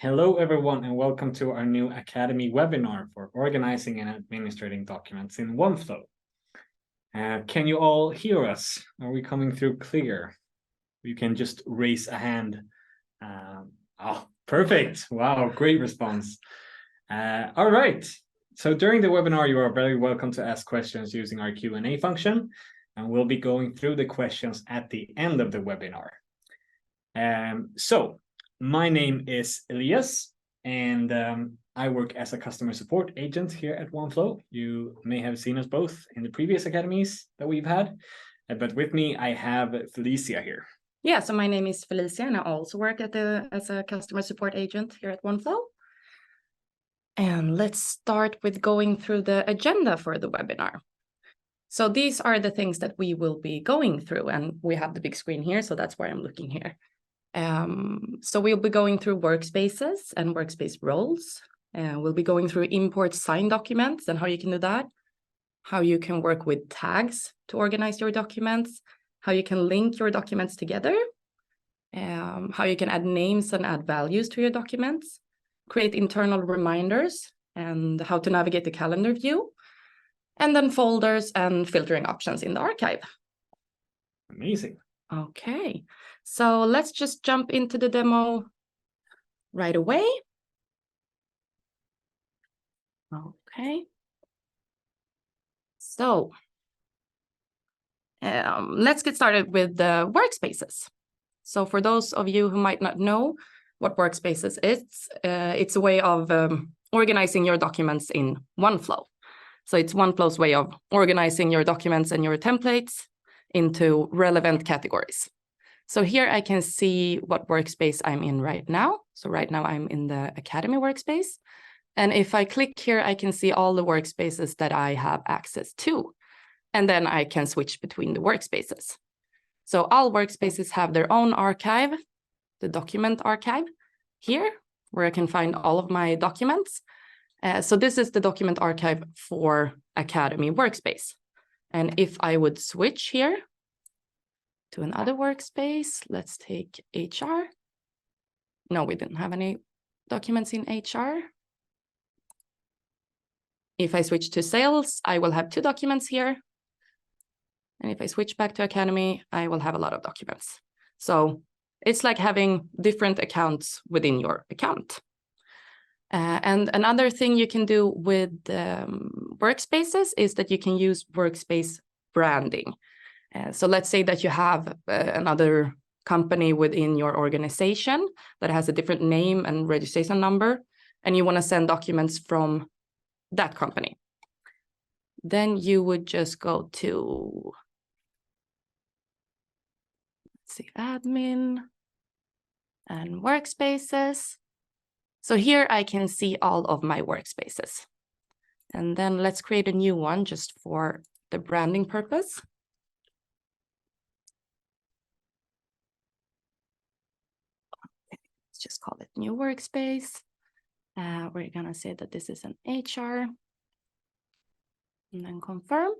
Hello, everyone, and welcome to our new Academy webinar for organizing and administrating documents in Oneflow. Can you all hear us? Are we coming through clear? You can just raise a hand. Perfect. Wow, great response. All right. So during the webinar, you are very welcome to ask questions using our Q&A function, and we'll be going through the questions at the end of the webinar. My name is Elias, and I work as a customer support agent here at Oneflow. You may have seen us both in the previous academies that we've had, but with me I have Felicia here. Yeah, so my name is Felicia, and I also work as a customer support agent here at Oneflow. And let's start with going through the agenda for the webinar. So these are the things that we will be going through, and we have the big screen here, so that's where I'm looking here. So we'll be going through workspaces and workspace roles. We'll be going through import signed documents and how you can do that, how you can work with tags to organize your documents, how you can link your documents together, how you can add names and add values to your documents, create internal reminders, and how to navigate the calendar view, and then folders and filtering options in the archive. Amazing. Okay, so let's just jump into the demo right away. Okay. So let's get started with the workspaces. So for those of you who might not know what workspaces is, it's a way of organizing your documents in Oneflow. So it's Oneflow's way of organizing your documents and your templates into relevant categories. So here I can see what workspace I'm in right now. So right now I'm in the Academy workspace. And if I click here, I can see all the workspaces that I have access to. And then I can switch between the workspaces. So all workspaces have their own archive, the document archive here, where I can find all of my documents. So this is the document archive for Academy workspace. And if I would switch here to another workspace, let's take HR. No, we didn't have any documents in HR. If I switch to sales, I will have 2 documents here. And if I switch back to Academy, I will have a lot of documents. So it's like having different accounts within your account. And another thing you can do with workspaces is that you can use workspace branding. So let's say that you have another company within your organization that has a different name and registration number, and you want to send documents from that company. Then you would just go to, let's see, admin and workspaces. So here I can see all of my workspaces. And then let's create a new one just for the branding purpose. Okay, let's just call it new workspace. We're going to say that this is an HR. And then confirm.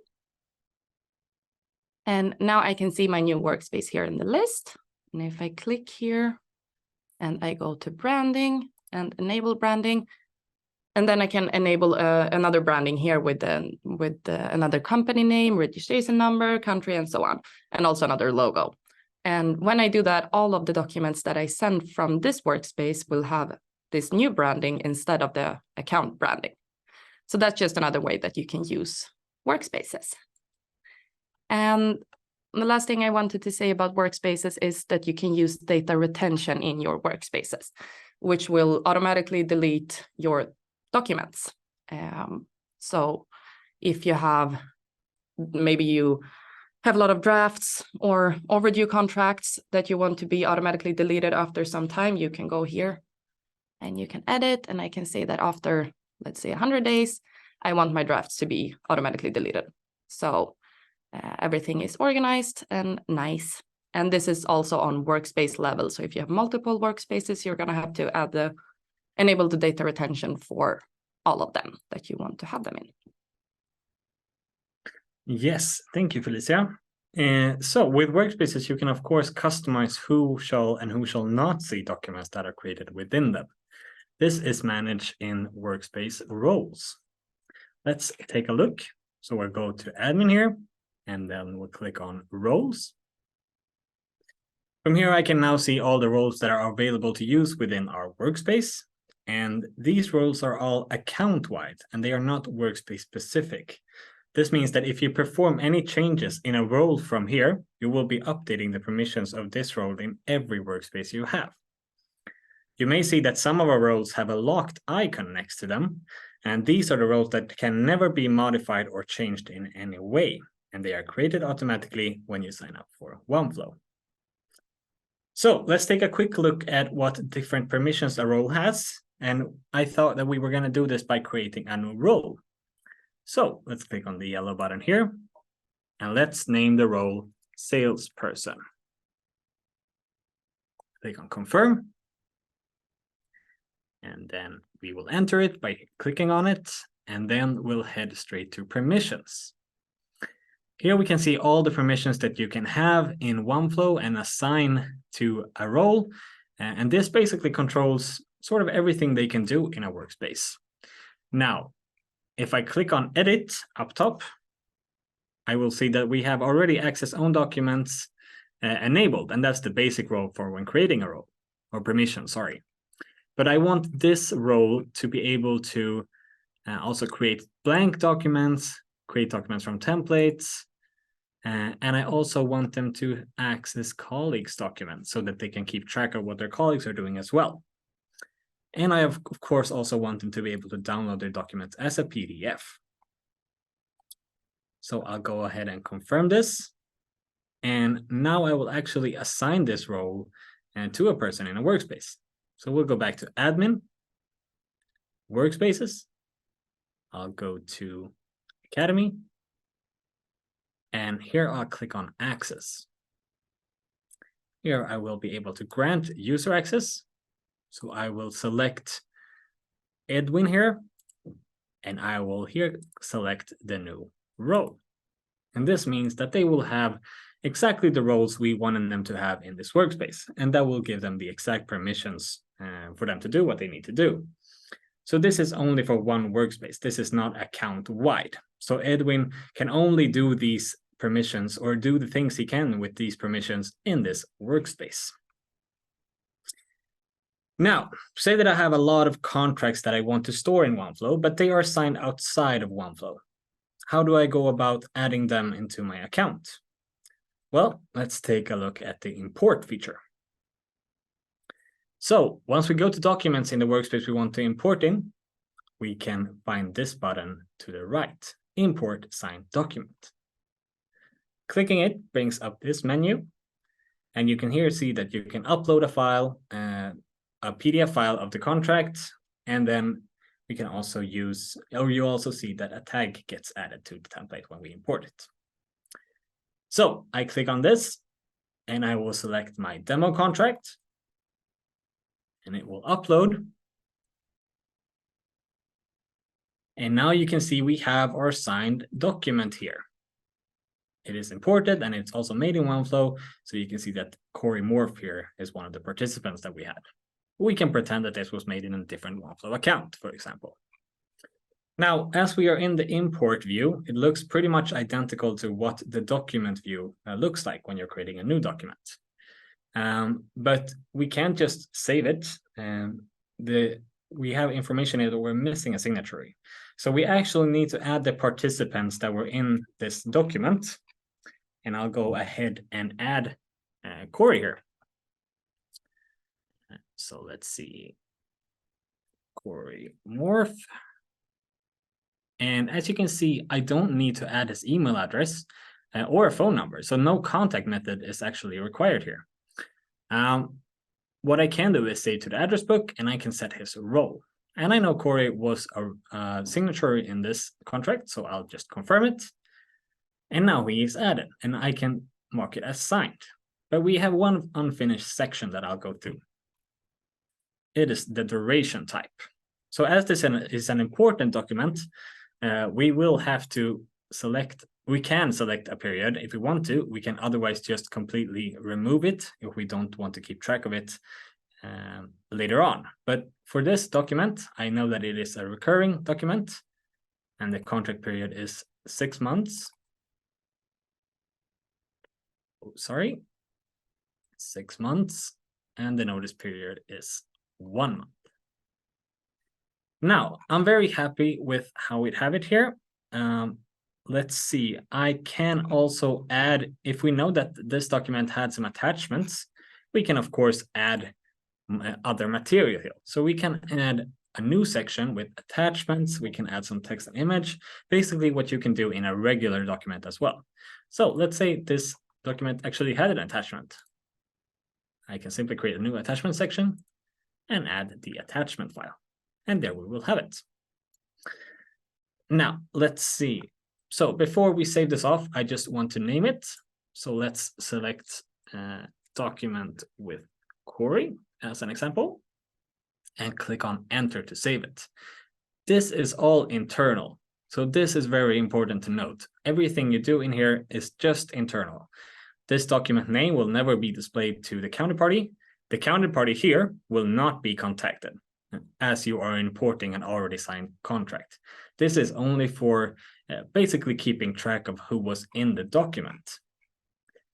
And now I can see my new workspace here in the list. And if I click here and I go to branding and enable branding, and then I can enable another branding here with another company name, registration number, country, and so on, and also another logo. And when I do that, all of the documents that I send from this workspace will have this new branding instead of the account branding. So that's just another way that you can use workspaces. And the last thing I wanted to say about workspaces is that you can use data retention in your workspaces, which will automatically delete your documents. So if you have, maybe you have a lot of drafts or overdue contracts that you want to be automatically deleted after some time, you can go here and you can edit, and I can say that after, let's say, 100 days, I want my drafts to be automatically deleted. So everything is organized and nice. And this is also on workspace level. So if you have multiple workspaces, you're going to have to enable the data retention for all of them that you want to have them in. Yes, thank you, Felicia. So with workspaces, you can, of course, customize who shall and who shall not see documents that are created within them. This is managed in Workspace roles. Let's take a look. So we'll go to admin here, and then we'll click on roles. From here, I can now see all the roles that are available to use within our workspace. And these roles are all account-wide, and they are not workspace specific. This means that if you perform any changes in a role from here, you will be updating the permissions of this role in every workspace you have. You may see that some of our roles have a locked icon next to them, and these are the roles that can never be modified or changed in any way, and they are created automatically when you sign up for Oneflow. So let's take a quick look at what different permissions a role has, and I thought that we were going to do this by creating a new role. So let's click on the yellow button here, and let's name the role salesperson. Click on confirm. And then we will enter it by clicking on it, and then we'll head straight to permissions. Here we can see all the permissions that you can have in Oneflow and assign to a role. And this basically controls sort of everything they can do in a workspace. Now, if I click on edit up top, I will see that we have already access own documents enabled, and that's the basic role for when creating a role, or permission, sorry. But I want this role to be able to also create blank documents, create documents from templates, and I also want them to access colleagues' documents so that they can keep track of what their colleagues are doing as well. And I, of course, also want them to be able to download their documents as a PDF. So I'll go ahead and confirm this. And now I will actually assign this role to a person in a workspace. So we'll go back to admin, workspaces. I'll go to Academy. And here I'll click on access. Here I will be able to grant user access. So I will select Edwin here, and I will here select the new role. And this means that they will have exactly the roles we wanted them to have in this workspace, and that will give them the exact permissions for them to do what they need to do. So this is only for one workspace. This is not account-wide. So Edwin can only do these permissions or do the things he can with these permissions in this workspace. Now, say that I have a lot of contracts that I want to store in Oneflow, but they are signed outside of Oneflow. How do I go about adding them into my account? Well, let's take a look at the import feature. So once we go to documents in the workspace we want to import in, we can find this button to the right, import signed document. Clicking it brings up this menu, and you can here see that you can upload a file, a PDF file of the contract, and then we can also use, or you also see that a tag gets added to the template when we import it. So I click on this, and I will select my demo contract, and it will upload. And now you can see we have our signed document here. It is imported, and it's also made in Oneflow, so you can see that Qvarfordt here is one of the participants that we had. We can pretend that this was made in a different Oneflow account, for example. Now, as we are in the import view, it looks pretty much identical to what the document view looks like when you're creating a new document. But we can't just save it. We have information here that we're missing a signature. So we actually need to add the participants that were in this document. And I'll go ahead and add Corey here. So let's see, Qvarfordt. And as you can see, I don't need to add his email address or a phone number. So no contact method is actually required here. What I can do is say to the address book, and I can set his role. And I know Corey was a signatory in this contract, so I'll just confirm it. And now he is added, and I can mark it as signed. But we have one unfinished section that I'll go through. It is the duration type. So as this is an important document, we will have to select, we can select a period if we want to. We can otherwise just completely remove it if we don't want to keep track of it. later on. But for this document, I know that it is a recurring document and the contract period is 6 months. Oh, sorry, 6 months, and the notice period is 1 month. Now, I'm very happy with how we have it here. Let's see, I can also add, if we know that this document had some attachments, we can of course add other material here. So we can add a new section with attachments, we can add some text and image, basically what you can do in a regular document as well. So let's say this document actually had an attachment. I can simply create a new attachment section and add the attachment file. And there we will have it. Now, let's see. So before we save this off, I just want to name it. So let's select document with query as an example and click on enter to save it. This is all internal. So this is very important to note. Everything you do in here is just internal. This document name will never be displayed to the counterparty. The counterparty here will not be contacted as you are importing an already signed contract. This is only for basically keeping track of who was in the document.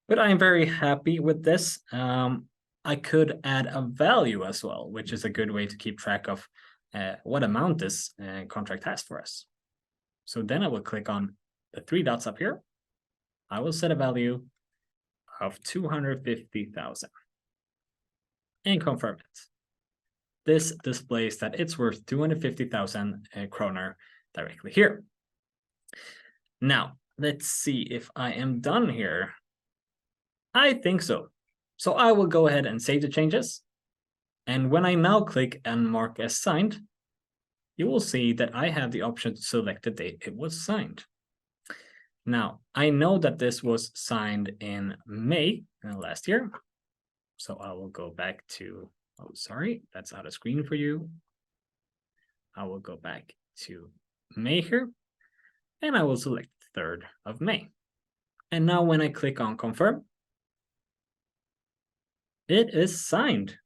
But I'm very happy with this. I could add a value as well, which is a good way to keep track of what amount this contract has for us. So then I will click on the 3 dots up here. I will set a value of 250,000 and confirm it. This displays that it's worth 250,000 kroner directly here. Now, let's see if I am done here. I think so. So I will go ahead and save the changes. And when I now click and mark as signed, you will see that I have the option to select the date it was signed. Now, I know that this was signed in May last year. So I will go back to, oh, sorry, that's out of screen for you. I will go back to May here, and I will select 3rd of May. And now when I click on confirm, it is signed.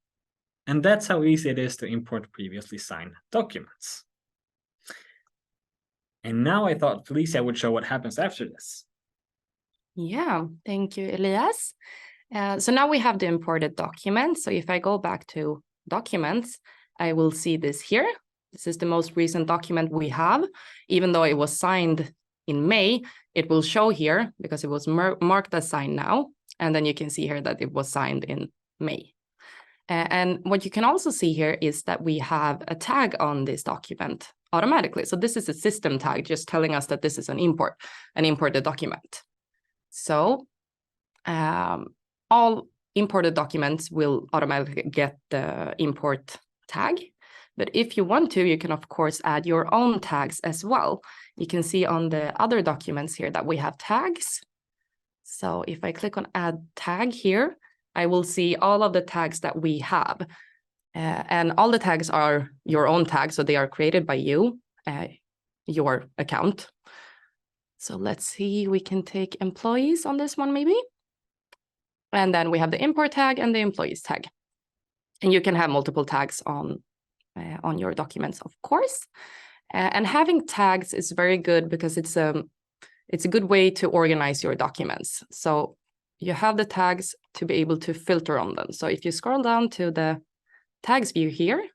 And that's how easy it is to import previously signed documents. And now I thought Felicia would show what happens after this. Yeah, thank you, Elias. So now we have the imported document. So if I go back to documents, I will see this here. This is the most recent document we have. Even though it was signed in May, it will show here because it was marked as signed now. And then you can see here that it was signed in May. And what you can also see here is that we have a tag on this document automatically. So this is a system tag just telling us that this is an imported document. So all imported documents will automatically get the import tag. But if you want to, you can, of course, add your own tags as well. You can see on the other documents here that we have tags. So if I click on add tag here, I will see all of the tags that we have. And all the tags are your own tags, so they are created by you, your account. So let's see, we can take employees on this one maybe. And then we have the import tag and the employees tag. And you can have multiple tags on your documents, of course. And having tags is very good because it's a good way to organize your documents. So you have the tags to be able to filter on them. So if you scroll down to the tags view here,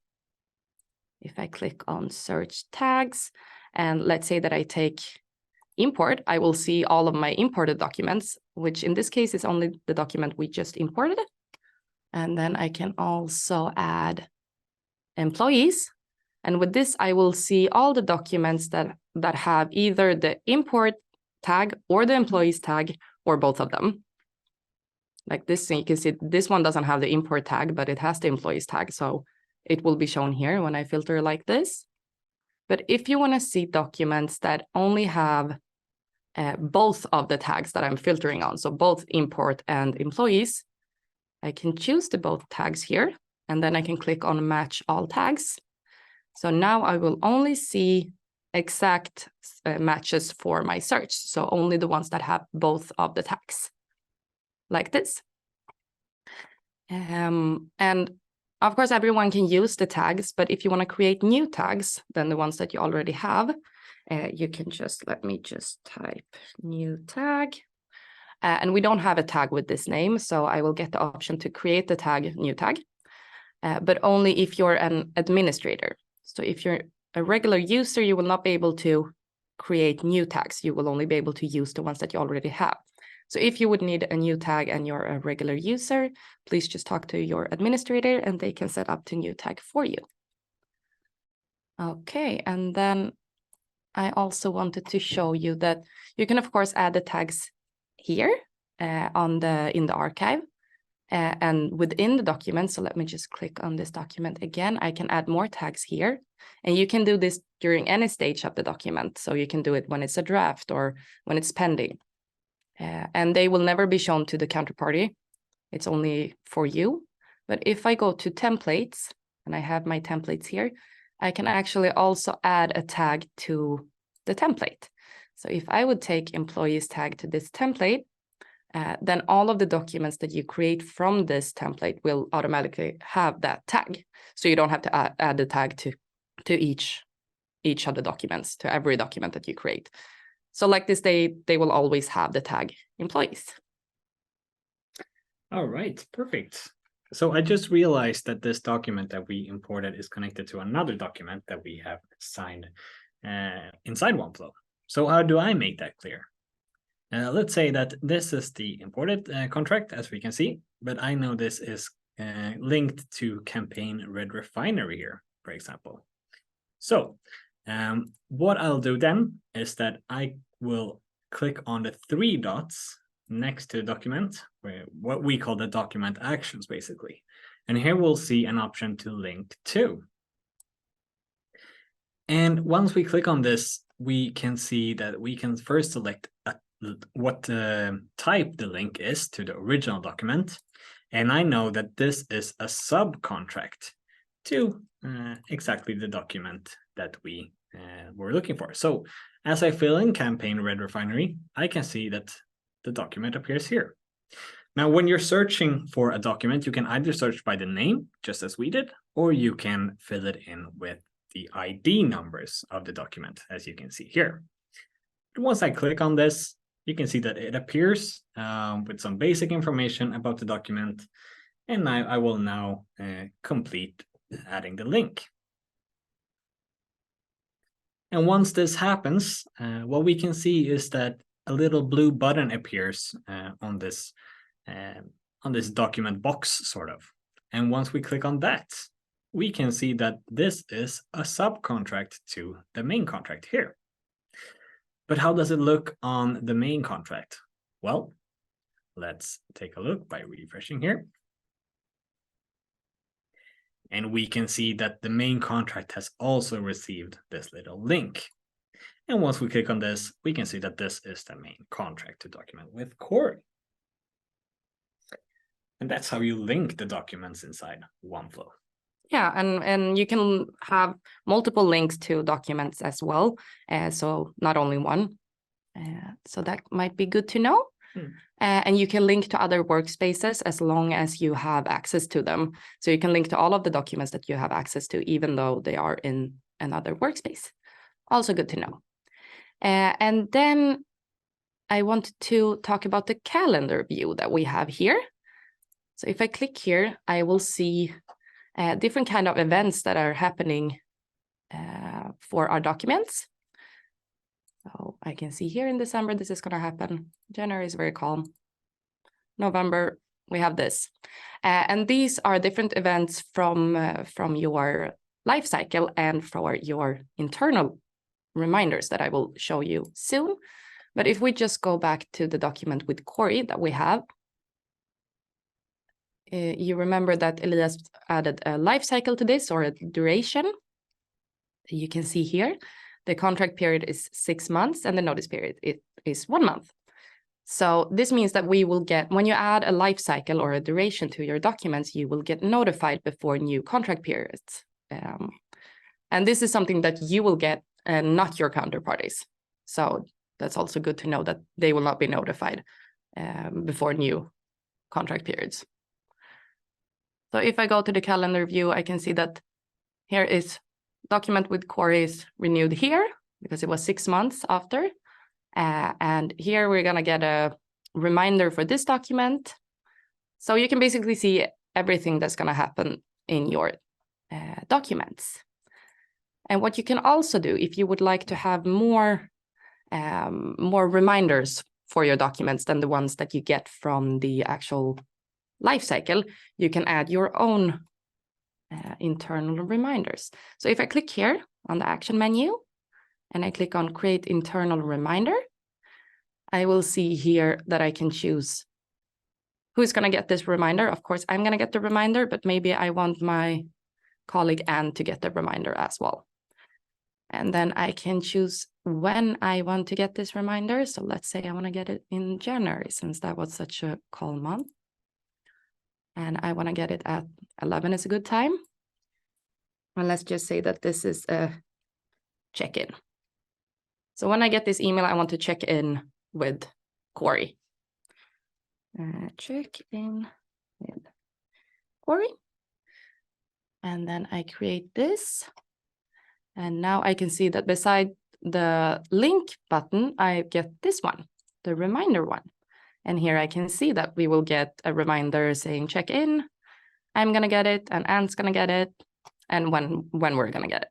if I click on search tags, and let's say that I take import, I will see all of my imported documents, which in this case is only the document we just imported. And then I can also add employees. And with this, I will see all the documents that have either the import tag or the employees tag or both of them. Like this, you can see this one doesn't have the import tag, but it has the employees tag. So it will be shown here when I filter like this. But if you want to see documents that only have both of the tags that I'm filtering on, so both import and employees, I can choose the both tags here, and then I can click on match all tags. So now I will only see exact matches for my search. So only the ones that have both of the tags, like this. And Of course, everyone can use the tags, but if you want to create new tags than the ones that you already have, you can just, let me just type new tag. And we don't have a tag with this name, so I will get the option to create the tag, new tag, but only if you're an administrator. So if you're a regular user, you will not be able to create new tags. You will only be able to use the ones that you already have. So if you would need a new tag and you're a regular user, please just talk to your administrator and they can set up the new tag for you. Okay, and then I also wanted to show you that you can, of course, add the tags here in the archive and within the document. So let me just click on this document again. I can add more tags here, and you can do this during any stage of the document. So you can do it when it's a draft or when it's pending. And they will never be shown to the counterparty. It's only for you. But if I go to templates, and I have my templates here, I can actually also add a tag to the template. So if I would take employees tag to this template, then all of the documents that you create from this template will automatically have that tag. So you don't have to add the tag to each of the documents, to every document that you create. So like this, they will always have the tag employees. All right, perfect. So I just realized that this document that we imported is connected to another document that we have signed inside Oneflow. So how do I make that clear? Let's say that this is the imported contract, as we can see, but I know this is linked to campaign red refinery here, for example. So what I'll do then is that I will click on the 3 dots next to the document, where what we call the document actions, basically. And here we'll see an option to link to. And once we click on this, we can see that we can first select what type the link is to the original document. And I know that this is a subcontract to exactly the document that we were looking for. So as I fill in campaign red refinery, I can see that the document appears here. Now, when you're searching for a document, you can either search by the name, just as we did, or you can fill it in with the ID numbers of the document, as you can see here. But once I click on this, you can see that it appears with some basic information about the document, and I will now complete adding the link. And once this happens, what we can see is that a little blue button appears on this document box, sort of. And once we click on that, we can see that this is a subcontract to the main contract here. But how does it look on the main contract? Well, let's take a look by refreshing here. And we can see that the main contract has also received this little link. And once we click on this, we can see that this is the main contract to document with Qvarfordt. And that's how you link the documents inside Oneflow. Yeah, and you can have multiple links to documents as well. So not only one. So that might be good to know. And you can link to other workspaces as long as you have access to them. So you can link to all of the documents that you have access to, even though they are in another workspace. Also good to know. And then I wanted to talk about the calendar view that we have here. So if I click here, I will see different kind of events that are happening for our documents. So I can see here in December, this is going to happen. January is very calm. November, we have this. And these are different events from your life cycle and for your internal reminders that I will show you soon. But if we just go back to the document with Qvarfordt that we have, you remember that Elias added a life cycle to this, or a duration. You can see here, the contract period is 6 months and the notice period is 1 month. So this means that we will get, when you add a life cycle or a duration to your documents, you will get notified before new contract periods. And this is something that you will get and not your counterparties. So that's also good to know that they will not be notified before new contract periods. So if I go to the calendar view, I can see that here is document with Quarry is renewed here because it was 6 months after. And here we're gonna get a reminder for this document. So you can basically see everything that's gonna happen in your documents. And what you can also do, if you would like to have more reminders for your documents than the ones that you get from the actual lifecycle, you can add your own internal reminders. So if I click here on the action menu and I click on create internal reminder, I will see here that I can choose who's going to get this reminder. Of course, I'm going to get the reminder, but maybe I want my colleague Anne to get the reminder as well. And then I can choose when I want to get this reminder. So let's say I want to get it in January, since that was such a calm month. And I want to get it at 11 is a good time. And let's just say that this is a check-in. So when I get this email, I want to check in with Quarry. Check in with Quarry. And then I create this. And now I can see that beside the link button, I get this one, the reminder one. And here I can see that we will get a reminder saying check in. I'm going to get it, and Anne's going to get it, and when we're going to get it.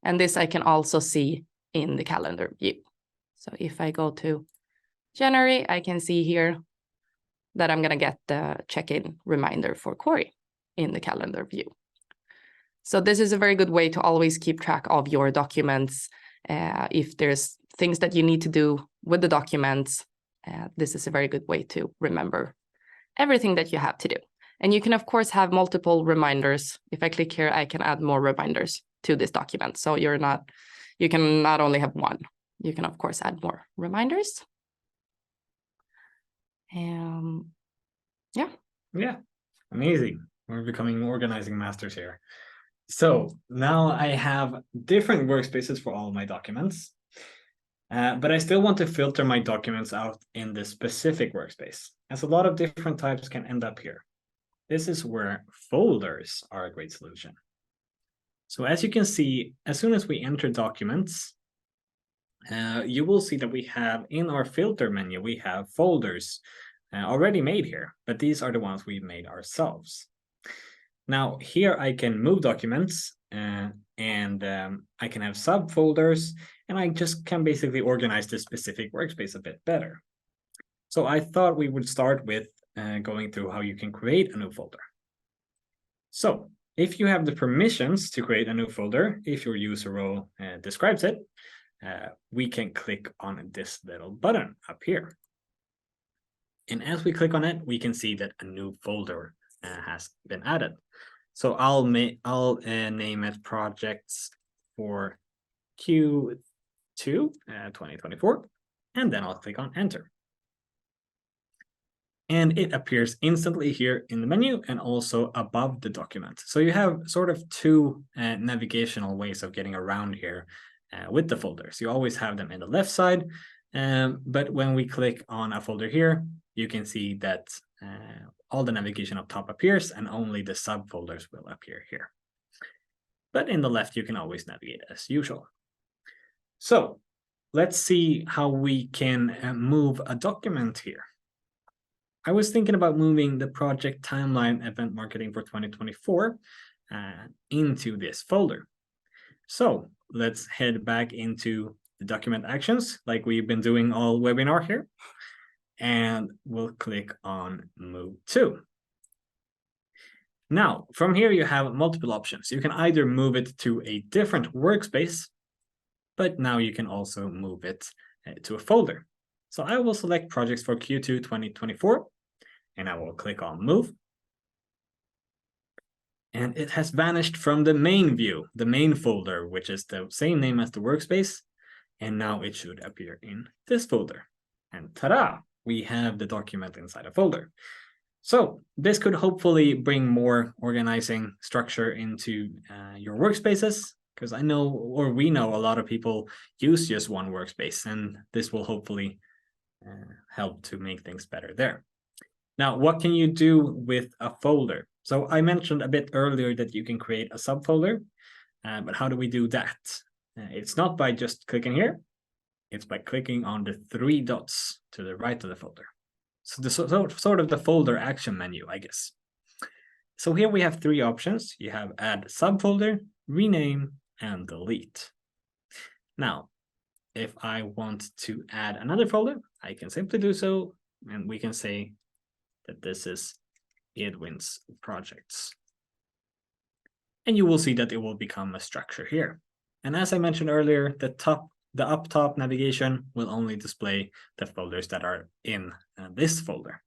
And this I can also see in the calendar view. So if I go to January, I can see here that I'm going to get the check-in reminder for Quarry in the calendar view. So this is a very good way to always keep track of your documents. If there's things that you need to do with the documents, this is a very good way to remember everything that you have to do. And you can, of course, have multiple reminders. If I click here, I can add more reminders to this document. So you can not only have one, you can, of course, add more reminders. Yeah, amazing. We're becoming organizing masters here. So now I have different workspaces for all my documents, but I still want to filter my documents out in this specific workspace, as a lot of different types can end up here. This is where folders are a great solution. So as you can see, as soon as we enter documents, you will see that we have in our filter menu, we have folders already made here, but these are the ones we've made ourselves. Now here I can move documents and I can have subfolders, and I just can basically organize this specific workspace a bit better. So I thought we would start with going through how you can create a new folder. So if you have the permissions to create a new folder, if your user role describes it, we can click on this little button up here. And as we click on it, we can see that a new folder has been added. So I'll name it projects for Q2 2024, and then I'll click on enter. And it appears instantly here in the menu and also above the document. So you have sort of two navigational ways of getting around here with the folders. You always have them in the left side, but when we click on a folder here, you can see that all the navigation up top appears and only the subfolders will appear here. But in the left, you can always navigate as usual. So let's see how we can move a document here. I was thinking about moving the project timeline event marketing for 2024 into this folder. So let's head back into the document actions like we've been doing all webinar here. And we'll click on move to. Now, from here, you have multiple options. You can either move it to a different workspace, but now you can also move it to a folder. So I will select projects for Q2 2024, and I will click on move. And it has vanished from the main view, the main folder, which is the same name as the workspace. And now it should appear in this folder. And ta-da! We have the document inside a folder. So this could hopefully bring more organizing structure into your workspaces, because I know, or we know, a lot of people use just one workspace, and this will hopefully help to make things better there. Now, what can you do with a folder? So I mentioned a bit earlier that you can create a subfolder, but how do we do that? It's not by just clicking here. It's by clicking on the 3 dots to the right of the folder. So the sort of the folder action menu, I guess. So here we have 3 options. You have add subfolder, rename, and delete. Now, if I want to add another folder, I can simply do so, and we can say that this is Edwin's projects. And you will see that it will become a structure here. And as I mentioned earlier, the up top navigation will only display the folders that are in this folder.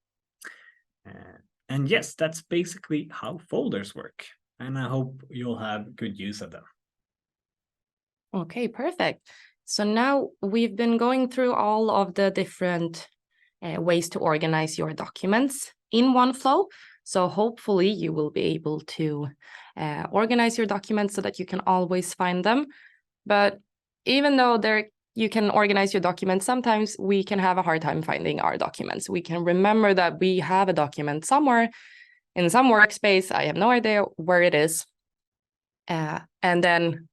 And yes, that's basically how folders work. And I hope you'll have good use of them. Okay, perfect. So now we've been going through all of the different ways to organize your documents in Oneflow. So hopefully you will be able to organize your documents so that you can always find them. But even though you can organize your documents, sometimes we can have a hard time finding our documents. We can remember that we have a document somewhere in some workspace. I have no idea where it is. And then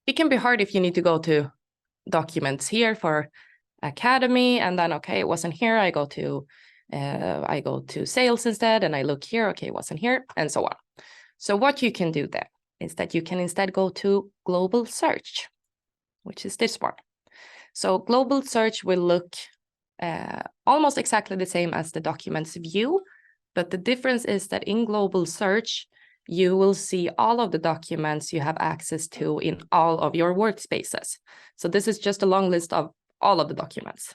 it can be hard if you need to go to documents here for Academy, and then, okay, it wasn't here. I go to sales instead, and I look here, okay, it wasn't here, and so on. So what you can do then is that you can instead go to global search, which is this one. So global search will look almost exactly the same as the documents view, but the difference is that in global search, you will see all of the documents you have access to in all of your workspaces. So this is just a long list of all of the documents,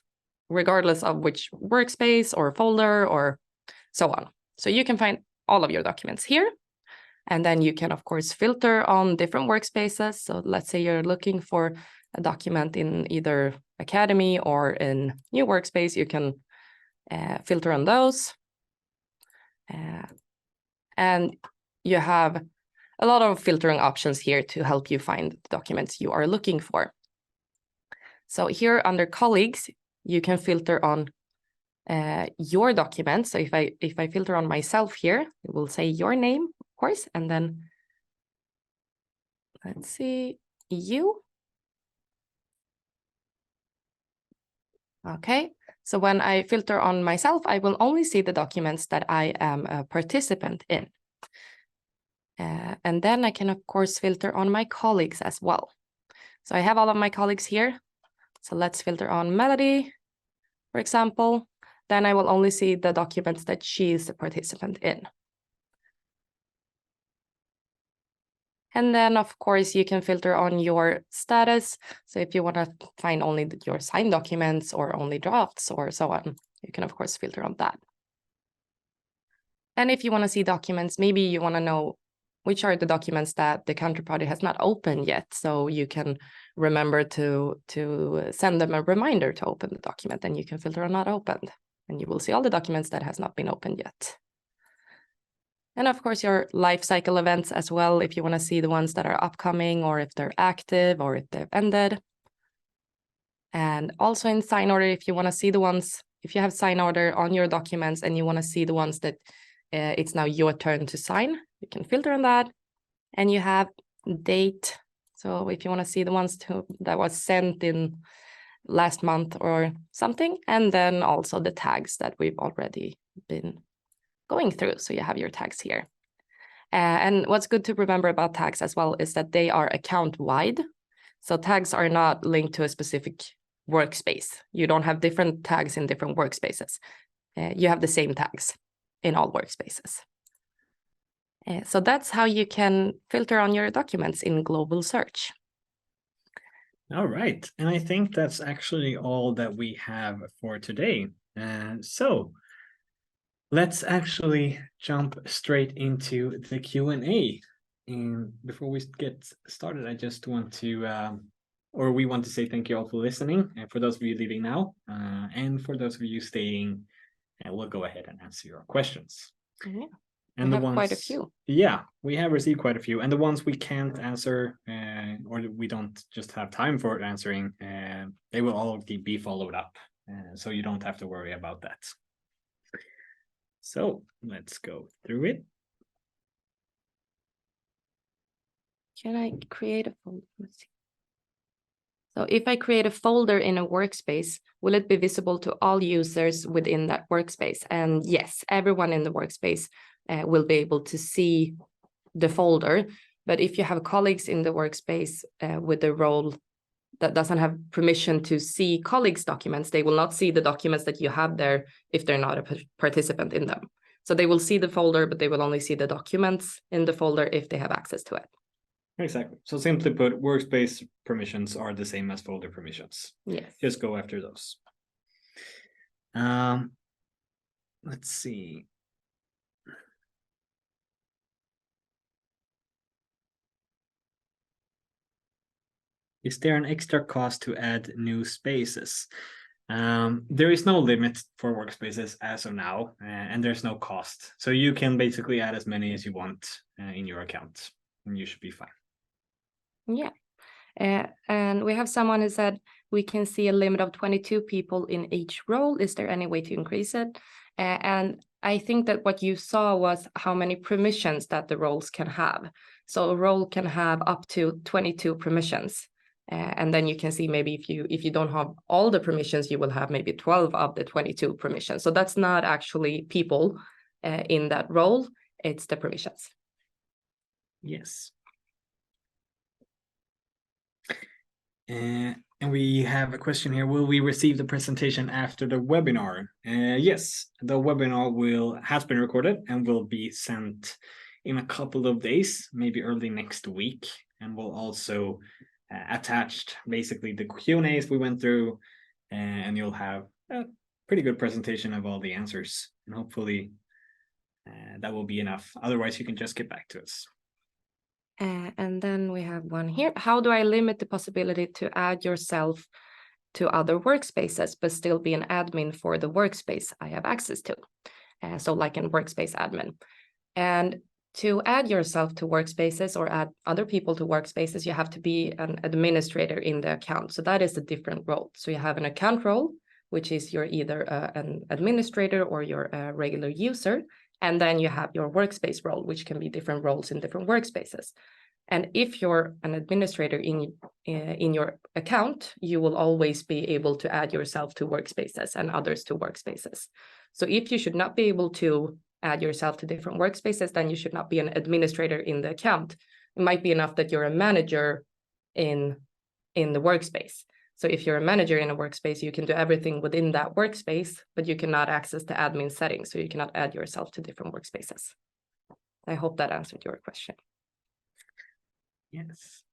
regardless of which workspace or folder or so on. So you can find all of your documents here. And then you can, of course, filter on different workspaces. So let's say you're looking for a document in either Academy or in new workspace, you can filter on those. And you have a lot of filtering options here to help you find the documents you are looking for. So here under colleagues, you can filter on your documents. So if I filter on myself here, it will say your name, of course, and then let's see, you. Okay, so when I filter on myself, I will only see the documents that I am a participant in. And then I can, of course, filter on my colleagues as well. So I have all of my colleagues here. So let's filter on Melody, for example. Then I will only see the documents that she is a participant in. And then, of course, you can filter on your status. So if you want to find only your signed documents or only drafts or so on, you can, of course, filter on that. And if you want to see documents, maybe you want to know which are the documents that the counterparty has not opened yet. So you can remember to send them a reminder to open the document, and you can filter on not opened. And you will see all the documents that has not been opened yet. And of course, your life cycle events as well, if you want to see the ones that are upcoming or if they're active or if they've ended. And also in sign order, if you want to see the ones, if you have sign order on your documents and you want to see the ones that it's now your turn to sign, you can filter on that. And you have date. So if you want to see the ones that was sent in last month or something, and then also the tags that we've already been going through. So you have your tags here. And what's good to remember about tags as well is that they are account wide. So tags are not linked to a specific workspace. You don't have different tags in different workspaces. You have the same tags in all workspaces. So that's how you can filter on your documents in global search. All right. And I think that's actually all that we have for today. So let's actually jump straight into the Q&A. And before we get started, I just want to, we want to say thank you all for listening. And for those of you leaving now, and for those of you staying, we'll go ahead and answer your questions. Yeah. And we have quite a few. Yeah, we have received quite a few. And the ones we can't answer, or we don't just have time for answering, they will all be followed up. So you don't have to worry about that. So let's go through it. Can I create a folder? Let's see. So if I create a folder in a workspace, will it be visible to all users within that workspace? And yes, everyone in the workspace will be able to see the folder. But if you have colleagues in the workspace with the role that doesn't have permission to see colleagues' documents, they will not see the documents that you have there if they're not a participant in them. So they will see the folder, but they will only see the documents in the folder if they have access to it. Exactly. So simply put, workspace permissions are the same as folder permissions. Yes. Just go after those. Let's see. Is there an extra cost to add new spaces? There is no limit for workspaces as of now, and there's no cost. So you can basically add as many as you want in your account, and you should be fine. Yeah. And we have someone who said we can see a limit of 22 people in each role. Is there any way to increase it? And I think that what you saw was how many permissions that the roles can have. So a role can have up to 22 permissions. And then you can see maybe if you don't have all the permissions, you will have maybe 12 of the 22 permissions. So that's not actually people in that role, it's the permissions. Yes. And we have a question here. Will we receive the presentation after the webinar? Yes, the webinar has been recorded and will be sent in a couple of days, maybe early next week. And we'll also attached basically the Q&As we went through, and you'll have a pretty good presentation of all the answers. And hopefully that will be enough. Otherwise, you can just get back to us. And then we have one here. How do I limit the possibility to add yourself to other workspaces, but still be an admin for the workspace I have access to? So like in workspace admin. And to add yourself to workspaces or add other people to workspaces, you have to be an administrator in the account. So that is a different role. So you have an account role, which is you're either an administrator or you're a regular user. And then you have your workspace role, which can be different roles in different workspaces. And if you're an administrator in your account, you will always be able to add yourself to workspaces and others to workspaces. So if you should not be able to add yourself to different workspaces, then you should not be an administrator in the account. It might be enough that you're a manager in the workspace. So if you're a manager in a workspace, you can do everything within that workspace, but you cannot access the admin settings. So you cannot add yourself to different workspaces. I hope that answered your question. Yes.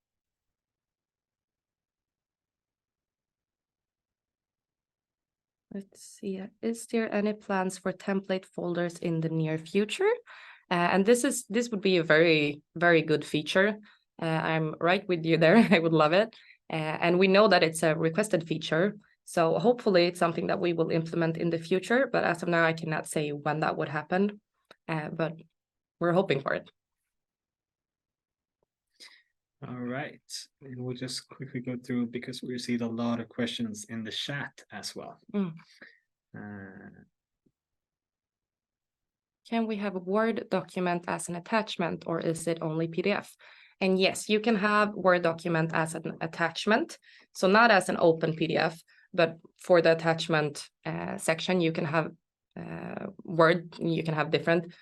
Let's see. Is there any plans for template folders in the near future? And this would be a very, very good feature. I'm right with you there. I would love it. And we know that it's a requested feature. So hopefully it's something that we will implement in the future. But as of now, I cannot say when that would happen. But we're hoping for it. All right. And we'll just quickly go through because we received a lot of questions in the chat as well. Can we have a Word document as an attachment, or is it only PDF? And yes, you can have Word document as an attachment. So not as an open PDF, but for the attachment section, you can have Word, you can have different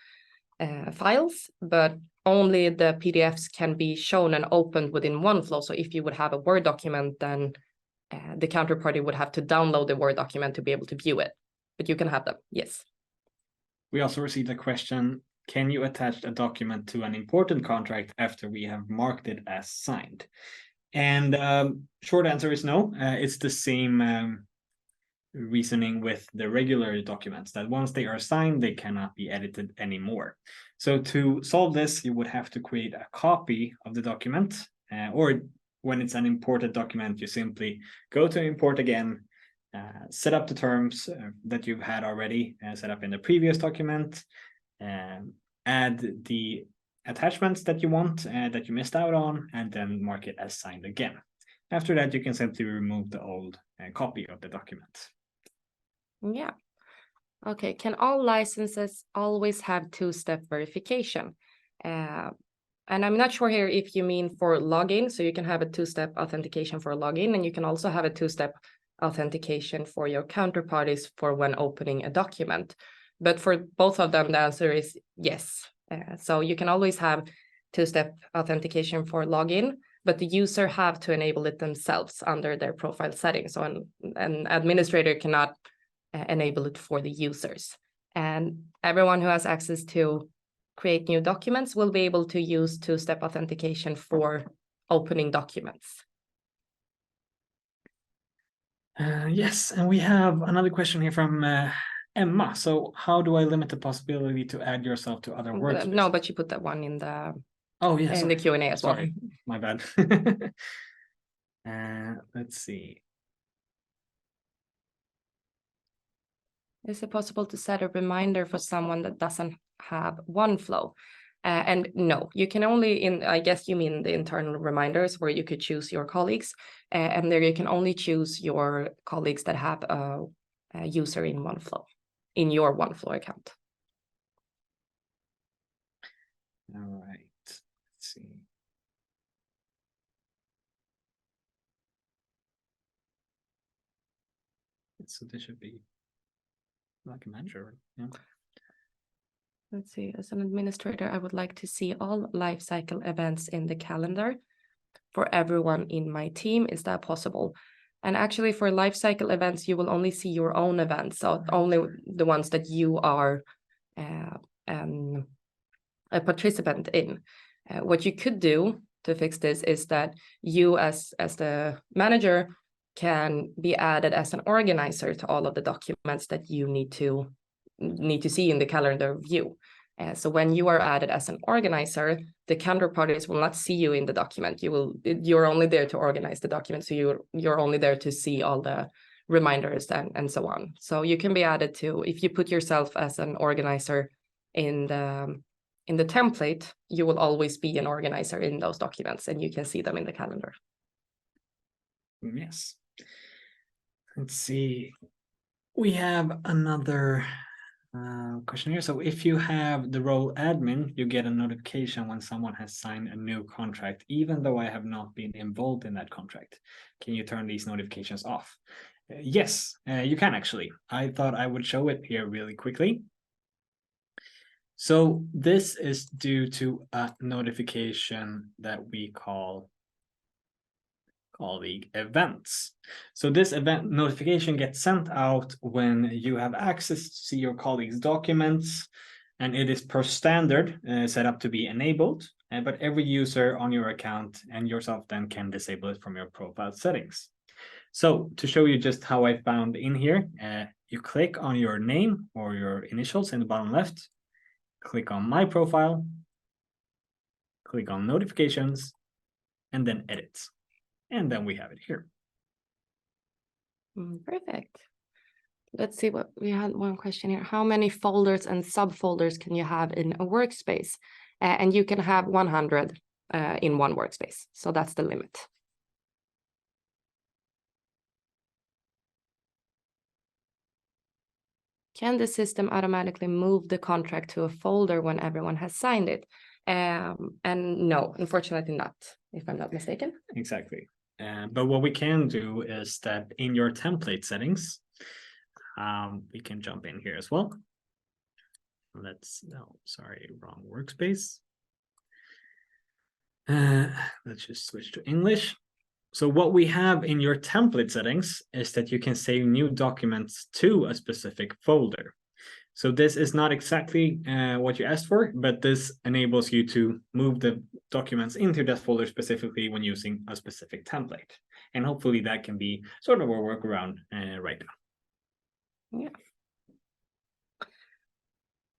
files, but only the PDFs can be shown and opened within Oneflow. So if you would have a Word document, then the counterparty would have to download the Word document to be able to view it. But you can have them, yes. We also received a question, can you attach a document to an important contract after we have marked it as signed? And short answer is no. It's the same reasoning with the regular documents, that once they are signed, they cannot be edited anymore. So to solve this, you would have to create a copy of the document, or when it's an imported document, you simply go to import again, set up the terms that you've had already set up in the previous document, add the attachments that you want that you missed out on, and then mark it as signed again. After that, you can simply remove the old copy of the document. Yeah. Okay. Can all licenses always have two-step verification? And I'm not sure here if you mean for login, so you can have a two-step authentication for login, and you can also have a two-step authentication for your counterparties for when opening a document. But for both of them, the answer is yes. So you can always have two-step authentication for login, but the user have to enable it themselves under their profile settings. So an administrator cannot enable it for the users. And everyone who has access to create new documents will be able to use two-step authentication for opening documents. Yes, and we have another question here from Emma. So how do I limit the possibility to add yourself to other workspaces? No, but you put that one in the yes, in the Q&A as well. Sorry, my bad. Let's see. Is it possible to set a reminder for someone that doesn't have Oneflow? And no, you can only I guess you mean the internal reminders where you could choose your colleagues, and there you can only choose your colleagues that have a user in Oneflow, in your Oneflow account. All right, let's see. So this should be like a manager, yeah. Let's see, as an administrator, I would like to see all lifecycle events in the calendar for everyone in my team. Is that possible? And actually for lifecycle events, you will only see your own events, so only the ones that you are a participant in. What you could do to fix this is that you as the manager can be added as an organizer to all of the documents that you need to see in the calendar view. So when you are added as an organizer, the counterparties will not see you in the document. You're only there to organize the document, so you're only there to see all the reminders and so on. So you can be added to, if you put yourself as an organizer in the template, you will always be an organizer in those documents, and you can see them in the calendar. Yes. Let's see. We have another question here. So if you have the role admin, you get a notification when someone has signed a new contract, even though I have not been involved in that contract. Can you turn these notifications off? Yes, you can actually. I thought I would show it here really quickly. So this is due to a notification that we call colleague events. So this event notification gets sent out when you have access to see your colleagues' documents, and it is per standard set up to be enabled, but every user on your account and yourself then can disable it from your profile settings. So to show you just how I found in here, you click on your name or your initials in the bottom left, click on my profile, click on notifications, and then edit. And then we have it here. Perfect. Let's see what we had. One question here. How many folders and subfolders can you have in a workspace? And you can have 100 in one workspace. So that's the limit. Can the system automatically move the contract to a folder when everyone has signed it? And no, unfortunately not, if I'm not mistaken. Exactly. But what we can do is that in your template settings, we can jump in here as well. Wrong workspace. Let's just switch to English. So what we have in your template settings is that you can save new documents to a specific folder. So this is not exactly what you asked for, but this enables you to move the documents into that folder specifically when using a specific template. And hopefully that can be sort of a workaround right now. Yeah.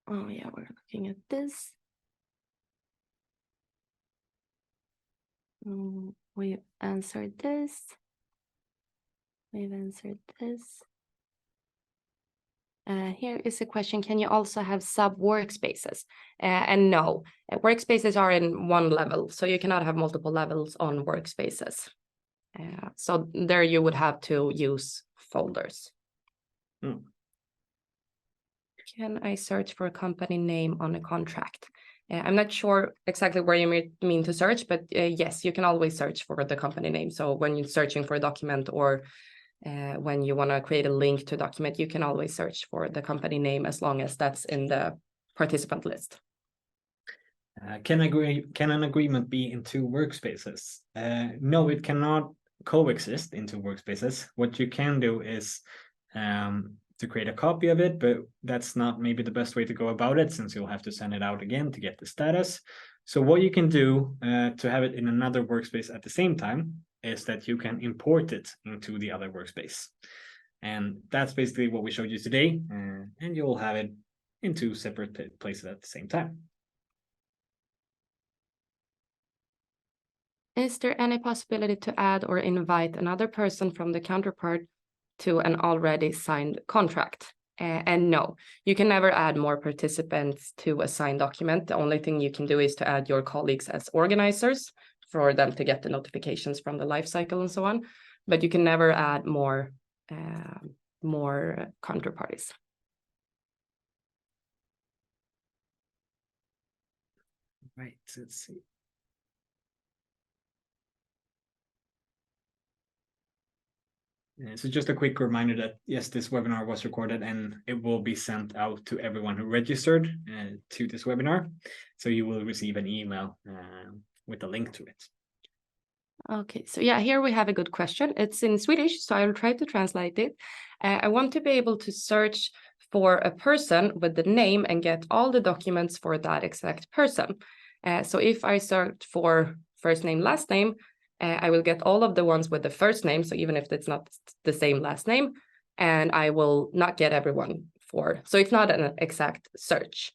Oh yeah, we're looking at this. We've answered this. We've answered this. Here is a question. Can you also have sub workspaces? And no, workspaces are in one level, so you cannot have multiple levels on workspaces. So there you would have to use folders. Can I search for a company name on a contract? I'm not sure exactly where you mean to search, but yes, you can always search for the company name. So when you're searching for a document or when you want to create a link to a document, you can always search for the company name as long as that's in the participant list. Can an agreement be in two workspaces? No, it cannot coexist in two workspaces. What you can do is to create a copy of it, but that's not maybe the best way to go about it, since you'll have to send it out again to get the status. So what you can do to have it in another workspace at the same time is that you can import it into the other workspace. And that's basically what we showed you today, and you'll have it in two separate places at the same time. Is there any possibility to add or invite another person from the counterpart to an already signed contract? And no, you can never add more participants to a signed document. The only thing you can do is to add your colleagues as organizers for them to get the notifications from the life cycle and so on. But you can never add more counterparties. Right, let's see. So just a quick reminder that, yes, this webinar was recorded and it will be sent out to everyone who registered to this webinar. So you will receive an email with a link to it. Okay, so yeah, here we have a good question. It's in Swedish, so I will try to translate it. I want to be able to search for a person with the name and get all the documents for that exact person. So if I search for first name, last name, I will get all of the ones with the first name, so even if it's not the same last name, and I will not get everyone for, so it's not an exact search.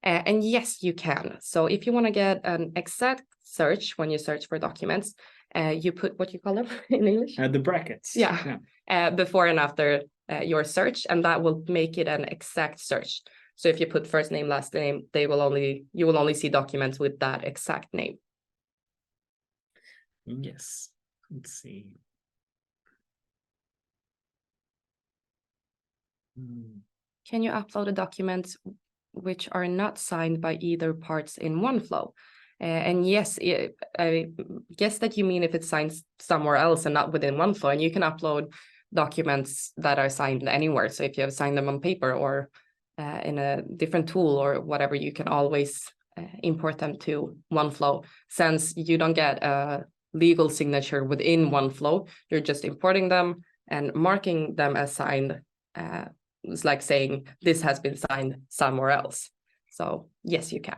And yes, you can. So if you want to get an exact search when you search for documents, you put what you call them in English? The brackets. Yeah. Before and after your search, and that will make it an exact search. So if you put first name, last name, you will only see documents with that exact name. Yes, let's see. Can you upload the documents which are not signed by either parts in Oneflow? And yes, I guess that you mean if it's signed somewhere else and not within Oneflow, and you can upload documents that are signed anywhere. So if you have signed them on paper or in a different tool or whatever, you can always import them to Oneflow. Since you don't get a legal signature within Oneflow, you're just importing them and marking them as signed. It's like saying this has been signed somewhere else. So yes, you can.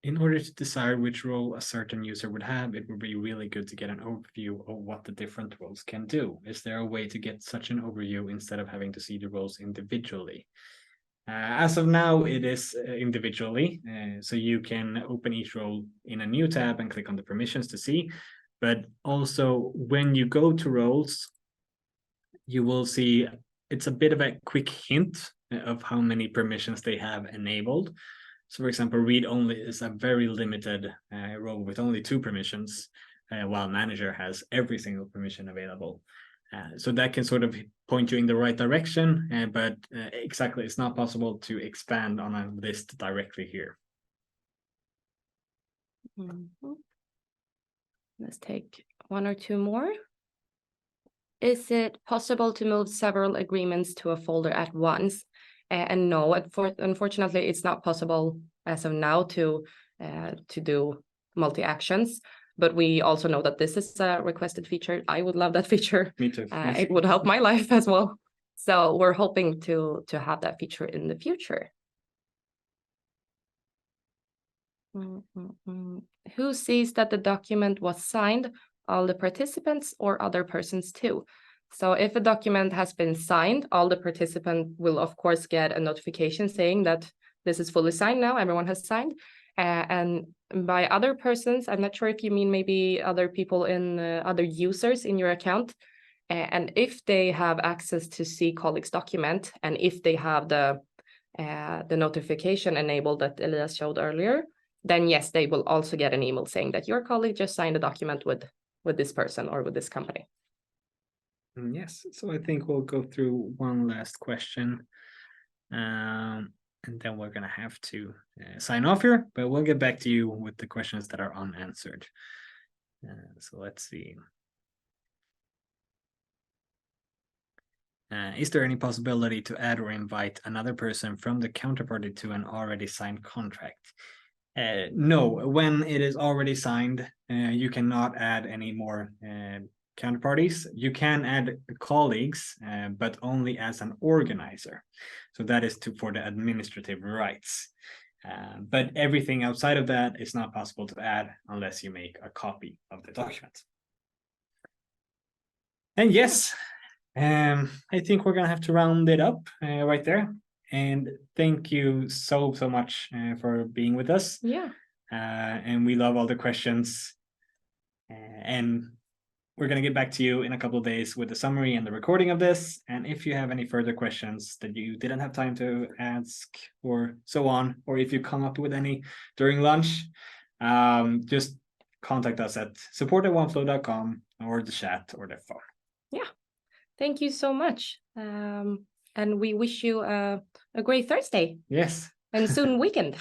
In order to decide which role a certain user would have, it would be really good to get an overview of what the different roles can do. Is there a way to get such an overview instead of having to see the roles individually? As of now, it is individually, so you can open each role in a new tab and click on the permissions to see. But also, when you go to roles, you will see it's a bit of a quick hint of how many permissions they have enabled. So for example, read only is a very limited role with only 2 permissions, while manager has every single permission available. So that can sort of point you in the right direction, but exactly, it's not possible to expand on a list directly here. Let's take 1 or 2 more. Is it possible to move several agreements to a folder at once? And no, unfortunately, it's not possible as of now to do multi-actions. But we also know that this is a requested feature. I would love that feature. Me too. It would help my life as well. So we're hoping to have that feature in the future. Who sees that the document was signed? All the participants or other persons too? So if a document has been signed, all the participants will of course get a notification saying that this is fully signed now, everyone has signed. And by other persons, I'm not sure if you mean maybe other people in other users in your account. And if they have access to see colleagues' document, and if they have the notification enabled that Elias showed earlier, then yes, they will also get an email saying that your colleague just signed a document with this person or with this company. Yes, so I think we'll go through one last question. And then we're going to have to sign off here, but we'll get back to you with the questions that are unanswered. So let's see. Is there any possibility to add or invite another person from the counterparty to an already signed contract? No, when it is already signed, you cannot add any more counterparties. You can add colleagues, but only as an organizer. So that is for the administrative rights. But everything outside of that is not possible to add unless you make a copy of the document. And yes, I think we're gonna have to round it up right there. And thank you so much for being with us. Yeah. And we love all the questions. And we're going to get back to you in a couple of days with the summary and the recording of this. And if you have any further questions that you didn't have time to ask or so on, or if you come up with any during lunch, just contact us at support@oneflow.com or the chat or the phone. Yeah. Thank you so much. And we wish you a great Thursday. Yes. And soon weekend.